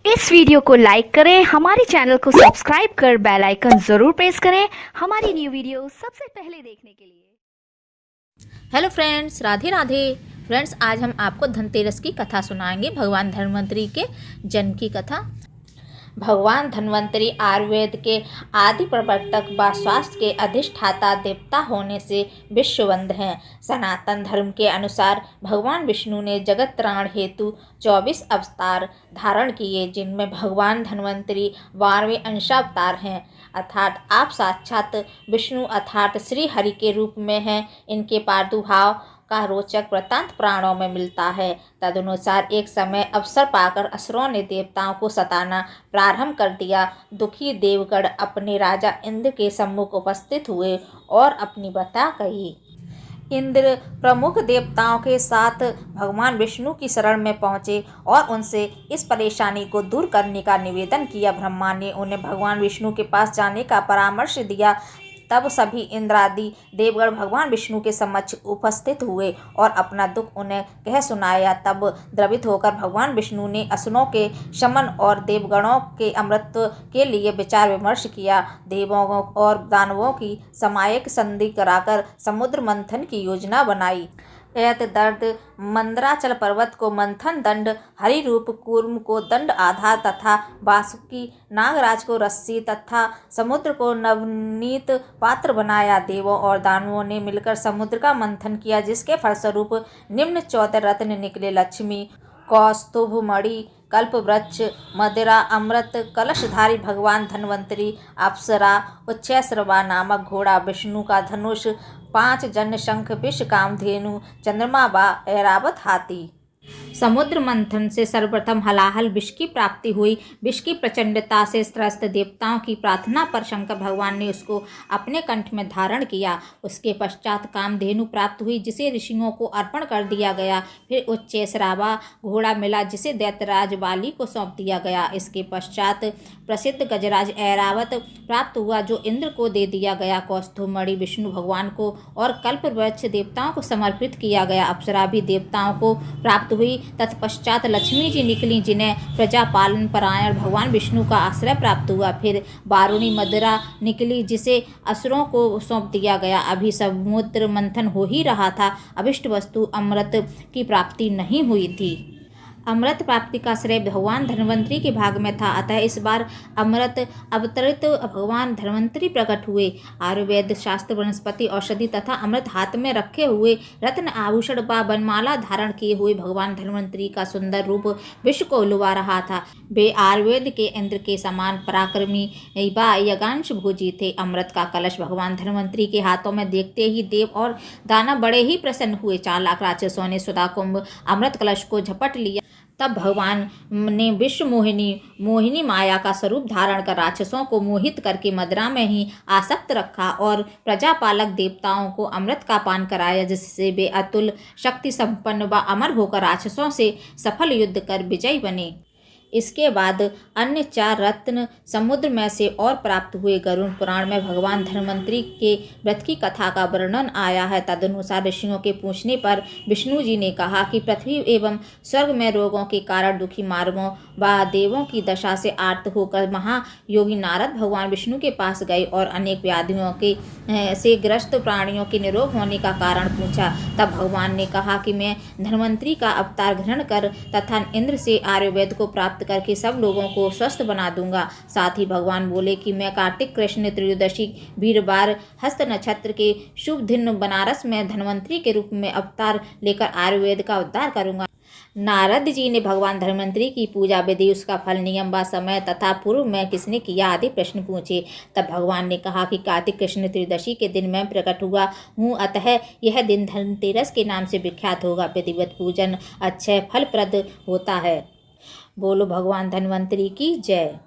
इस वीडियो को लाइक करें, हमारे चैनल को सब्सक्राइब कर बेल आइकन जरूर प्रेस करें हमारी न्यू वीडियो सबसे पहले देखने के लिए। Hello friends, Radhe Radhe. Friends, आज हम आपको धनतेरस की कथा सुनाएंगे। भगवान धन्वंतरि के जन्म की कथा। भगवान धन्वंतरि आयुर्वेद के आदि प्रवर्तक व स्वास्थ्य के अधिष्ठाता देवता होने से विश्ववंद हैं। सनातन धर्म के अनुसार भगवान विष्णु ने जगत त्राण हेतु 24 अवतार धारण किए, जिनमें भगवान धन्वंतरि 12वें अंशावतार हैं, अर्थात आप साक्षात विष्णु अर्थात श्री हरि के रूप में हैं। इनके प्रादुर्भाव का रोचक वृत्तांत पुराणों में मिलता है। तदनुसार एक समय अवसर पाकर असुरों ने देवताओं को सताना प्रारंभ कर दिया। दुखी देवगण अपने राजा इंद्र के सम्मुख उपस्थित हुए और अपनी व्यथा कही। इंद्र प्रमुख देवताओं के साथ भगवान विष्णु की शरण में पहुंचे और उनसे इस परेशानी को दूर करने का निवेदन किया। ब्रह्मा ने उन्हें भगवान विष्णु के पास जाने का परामर्श दिया। तब सभी इंद्रादि देवगण भगवान विष्णु के समक्ष उपस्थित हुए और अपना दुख उन्हें कह सुनाया। तब द्रवित होकर भगवान विष्णु ने असुरों के शमन और देवगणों के अमृतत्व के लिए विचार विमर्श किया। देवों और दानवों की सामयिक संधि कराकर समुद्र मंथन की योजना बनाई। एत दर्द मंदराचल पर्वत को मंथन दंड, हरिरूप कूर्म को दंड आधार तथा वासुकी नागराज को रस्सी तथा समुद्र को नवनीत पात्र बनाया। देवों और दानवों ने मिलकर समुद्र का मंथन किया, जिसके फलस्वरूप निम्न 14 रत्न निकले: लक्ष्मी, कौस्तुभ मणि, कल्प वृक्ष, मदिरा, अमृत, कलशधारी भगवान धन्वंतरि, अप्सरा, उच्चैःश्रवा नामक घोड़ा, विष्णु का धनुष, 5 जन शंख, विष कामधेनु, चंद्रमा व ऐरावत हाथी। समुद्र मंथन से सर्वप्रथम हलाहल विष की प्राप्ति हुई। विष की प्रचंडता से त्रस्त देवताओं की प्रार्थना पर शंकर भगवान ने उसको अपने कंठ में धारण किया। उसके पश्चात कामधेनु प्राप्त हुई, जिसे ऋषियों को अर्पण कर दिया गया। फिर उच्चैःश्रवा घोड़ा मिला, जिसे दैत्यराज बाली को सौंप दिया गया। इसके पश्चात प्रसिद्ध गजराज ऐरावत प्राप्त हुआ, जो इंद्र को दे दिया गया। कौस्तुभमणि विष्णु भगवान को और कल्प वृक्ष देवताओं को समर्पित किया गया। अप्सरा भी देवताओं को प्राप्त हुई। तत्पश्चात लक्ष्मी जी निकली, जिन्हें प्रजा पालन परायण भगवान विष्णु का आश्रय प्राप्त हुआ। फिर वारुणी मदिरा निकली, जिसे असुरों को सौंप दिया गया। अभी समुद्र मंथन हो ही रहा था, अभिष्ट वस्तु अमृत की प्राप्ति नहीं हुई थी। अमृत प्राप्ति का श्रेय भगवान धन्वंतरि के भाग में था, अतः इस बार अमृत अवतरित भगवान धन्वंतरि प्रकट हुए। आयुर्वेद शास्त्र, वनस्पति औषधि तथा अमृत हाथ में रखे हुए, रत्न आभूषण व वनमाला धारण किए हुए भगवान धन्वंतरि का सुंदर रूप विश्व को लुभा रहा था। वे आयुर्वेद के इंद्र के समान पराक्रमी व यज्ञांश भोजी थे। अमृत का कलश भगवान धन्वंतरि के हाथों में देखते ही देव और दानव बड़े ही प्रसन्न हुए। चालाक राक्षसों ने सुधा कुंभ अमृत कलश को झपट लिया। तब भगवान ने विश्व मोहिनी माया का स्वरूप धारण कर राक्षसों को मोहित करके मदिरा में ही आसक्त रखा और प्रजापालक देवताओं को अमृत का पान कराया, जिससे वे अतुल शक्ति संपन्न व अमर होकर राक्षसों से सफल युद्ध कर विजयी बने। इसके बाद अन्य 4 रत्न समुद्र में से और प्राप्त हुए। गरुड़ पुराण में भगवान धन्वंतरि के व्रत की कथा का वर्णन आया है। तदनुसार ऋषियों के पूछने पर विष्णु जी ने कहा कि पृथ्वी एवं स्वर्ग में रोगों के कारण दुखी मानवों व देवों की दशा से आर्त होकर महायोगी नारद भगवान विष्णु के पास गए और अनेक व्याधियों के से ग्रस्त प्राणियों के निरोग होने का कारण पूछा। तब भगवान ने कहा कि मैं धन्वंतरि का अवतार ग्रहण कर तथा इंद्र से आयुर्वेद को प्राप्त करके सब लोगों को स्वस्थ बना दूंगा। साथ ही भगवान बोले कि मैं कार्तिक कृष्ण त्रयोदशी वीरवार हस्त नक्षत्र के शुभ दिन बनारस में धन्वंतरि के रूप में अवतार लेकर आयुर्वेद का उद्धार करूंगा। नारद जी ने भगवान धन्वंतरि की पूजा विधि, उसका फल, नियम व समय तथा पूर्व में किसने किया आदि प्रश्न पूछे। तब भगवान ने कहा कि कार्तिक कृष्ण त्रयोदशी के दिन मैं प्रकट हुआ हूँ, अतः यह दिन धनतेरस के नाम से विख्यात होगा। विधिवत पूजन अक्षय फलप्रद होता है। बोलो भगवान धन्वंतरि की जय।